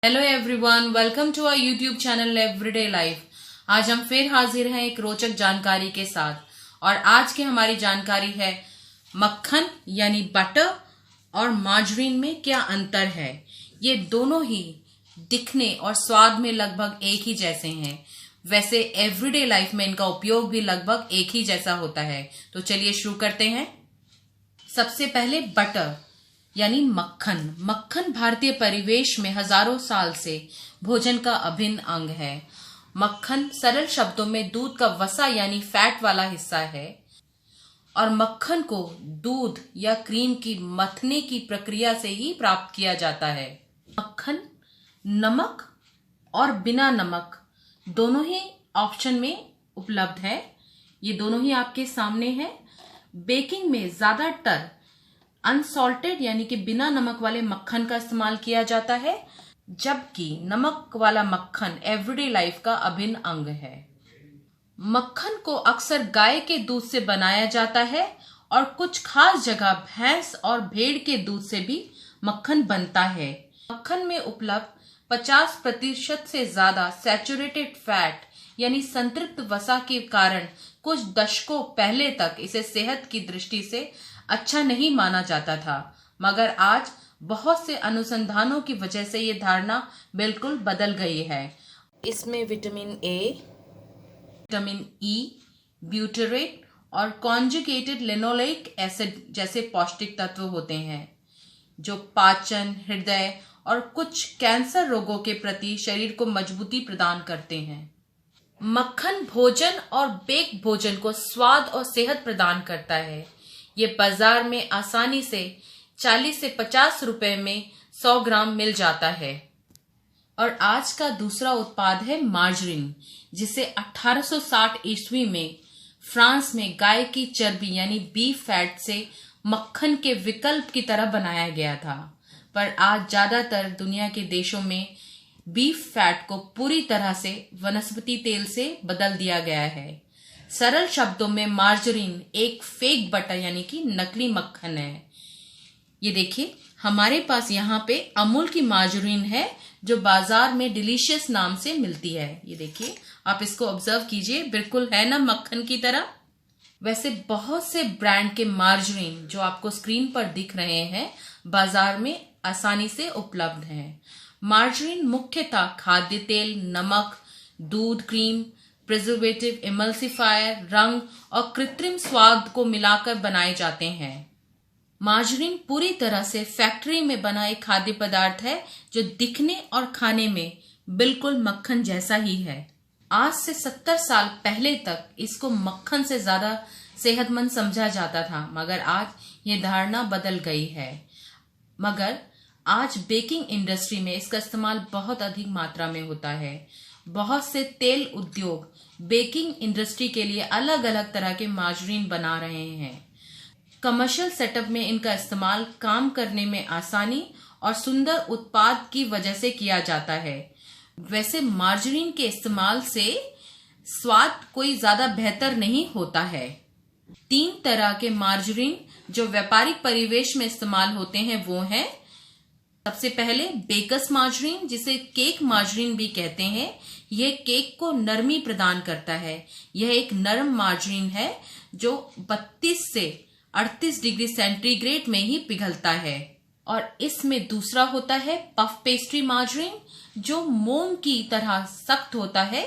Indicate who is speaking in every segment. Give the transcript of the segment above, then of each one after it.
Speaker 1: Hello everyone, welcome to our YouTube channel everyday life. आज हम फिर हाजिर हैं एक रोचक जानकारी के साथ। और आज की हमारी जानकारी है मक्खन यानी बटर और मार्जरीन में क्या अंतर है। ये दोनों ही दिखने और स्वाद में लगभग एक ही जैसे हैं। वैसे एवरीडे लाइफ में इनका उपयोग भी लगभग एक ही जैसा होता है। तो चलिए शुरू करते हैं। सबसे पहले बटर यानी मक्खन। मक्खन भारतीय परिवेश में हजारों साल से भोजन का अभिन्न अंग है। मक्खन सरल शब्दों में दूध का वसा यानी फैट वाला हिस्सा है और मक्खन को दूध या क्रीम की मथने की प्रक्रिया से ही प्राप्त किया जाता है। मक्खन नमक और बिना नमक दोनों ही ऑप्शन में उपलब्ध है। ये दोनों ही आपके सामने है। बेकिंग में ज्यादातर अनसॉल्टेड यानी कि बिना नमक वाले मक्खन का इस्तेमाल किया जाता है, जबकि नमक वाला मक्खन एवरीडे लाइफ का अभिन्न अंग है। मक्खन को अक्सर गाय के दूध से बनाया जाता है और कुछ खास जगह भैंस और भेड़ के दूध से भी मक्खन बनता है। मक्खन में उपलब्ध 50% से ज्यादा सैचुरेटेड फैट यानी संतृप्त वसा के कारण कुछ दशकों पहले तक इसे सेहत की दृष्टि से अच्छा नहीं माना जाता था, मगर आज बहुत से अनुसंधानों की वजह से ये धारणा बिल्कुल बदल गई है। इसमें vitamin A, vitamin E, butyrate और कॉन्जुगेटेड लिनोलेइक एसिड जैसे पौष्टिक तत्व होते हैं, जो पाचन, हृदय और कुछ कैंसर रोगों के प्रति शरीर को मजबूती प्रदान करते हैं। मक्खन भोजन और बेक भोजन को स्वाद और सेहत प्रदान करता है। ये बाजार में आसानी से 40 से 50 रुपए में 100 ग्राम मिल जाता है। और आज का दूसरा उत्पाद है मार्जरीन, जिसे 1860 ईस्वी में फ्रांस में गाय की चर्बी यानी बीफ फैट से मक्खन के विकल्प की तरह बनाया गया था। पर आज ज्यादातर दुनिया के देशों में बीफ फैट को पूरी तरह से वनस्पति तेल से बदल दिया गया है। सरल शब्दों में मार्जरीन एक फेक बटर यानी कि नकली मक्खन है। ये देखिए, हमारे पास यहाँ पे अमूल की मार्जरीन है जो बाजार में डिलीशियस नाम से मिलती है। ये देखिए, आप इसको ऑब्जर्व कीजिए, बिल्कुल है ना मक्खन की तरह। वैसे बहुत से ब्रांड के मार्जरीन जो आपको स्क्रीन पर दिख रहे हैं बाजार में आसानी से उपलब्ध हैं। मार्जरीन मुख्यतः खाद्य तेल, नमक, दूध, क्रीम, प्रिजर्वेटिव, इमल्सिफायर, रंग और कृत्रिम स्वाद को मिलाकर बनाए जाते हैं। मार्जरीन पूरी तरह से फैक्ट्री में बना एक खाद्य पदार्थ है जो दिखने और खाने में बिल्कुल मक्खन जैसा ही है। आज से 70 साल पहले तक इसको मक्खन से ज्यादा सेहतमंद समझा जाता था, मगर आज ये धारणा बदल गई है। मगर आज बेकिंग इंडस्ट्री में इसका इस्तेमाल बहुत अधिक मात्रा में होता है। बहुत से तेल उद्योग बेकिंग इंडस्ट्री के लिए अलग अलग तरह के मार्जरीन बना रहे हैं। कमर्शियल सेटअप में इनका इस्तेमाल काम करने में आसानी और सुंदर उत्पाद की वजह से किया जाता है। वैसे मार्जरीन के इस्तेमाल से स्वाद कोई ज्यादा बेहतर नहीं होता है। 3 तरह के मार्जरीन जो व्यापारिक परिवेश में इस्तेमाल होते हैं वो हैं, सबसे पहले बेकर्स मार्जरीन, जिसे केक मार्जरीन भी कहते हैं। यह केक को नरमी प्रदान करता है। यह एक नरम मार्जरीन है जो 32 से 38 डिग्री सेंटीग्रेड में ही पिघलता है। और इसमें दूसरा होता है पफ पेस्ट्री मार्जरीन, जो मोम की तरह सख्त होता है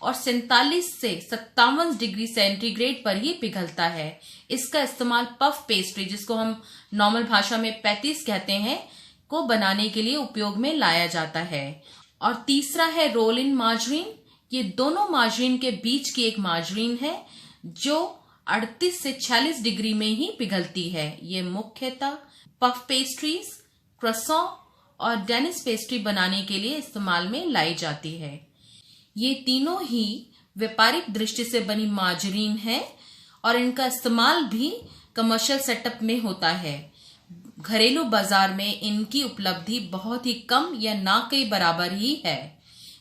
Speaker 1: और 47 से 57 डिग्री सेंटीग्रेड पर ही पिघलता है। इसका इस्तेमाल पफ पेस्ट्री, जिसको हम नॉर्मल भाषा में पैटीज कहते हैं, को बनाने के लिए उपयोग में लाया जाता है। और तीसरा है रोल इन मार्जरीन। ये दोनों मार्जरीन के बीच की एक मार्जरीन है जो 38 से 46 डिग्री में ही पिघलती है। ये मुख्यतः पफ पेस्ट्रीज, क्रॉसॉ और डेनिस पेस्ट्री बनाने के लिए इस्तेमाल में लाई जाती है। ये तीनों ही व्यापारिक दृष्टि से बनी मार्जरीन है और इनका इस्तेमाल भी कमर्शियल सेटअप में होता है। घरेलू बाजार में इनकी उपलब्धि बहुत ही कम या ना के बराबर ही है।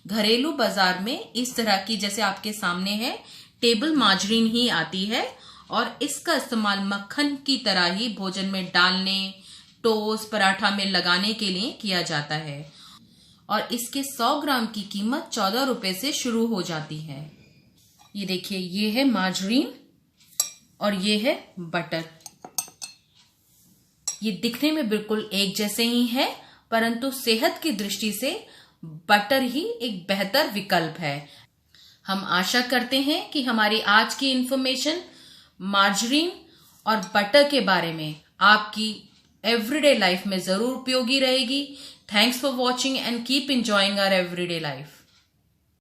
Speaker 1: घरेलू बाजार में इस तरह की, जैसे आपके सामने है, टेबल मार्जरीन ही आती है और इसका इस्तेमाल मक्खन की तरह ही भोजन में डालने, टोस्ट, पराठा में लगाने के लिए किया जाता है। और इसके 100 ग्राम की कीमत 14 रुपए से शुरू हो जाती है। ये देखिए, ये है मार्जरीन और ये है बटर। ये दिखने में बिल्कुल एक जैसे ही है, परंतु सेहत की दृष्टि से बटर ही एक बेहतर विकल्प है। हम आशा करते हैं कि हमारी आज की इंफॉर्मेशन मार्जरीन और बटर के बारे में आपकी एवरीडे लाइफ में जरूर उपयोगी रहेगी। Thanks for watching and keep enjoying our everyday life.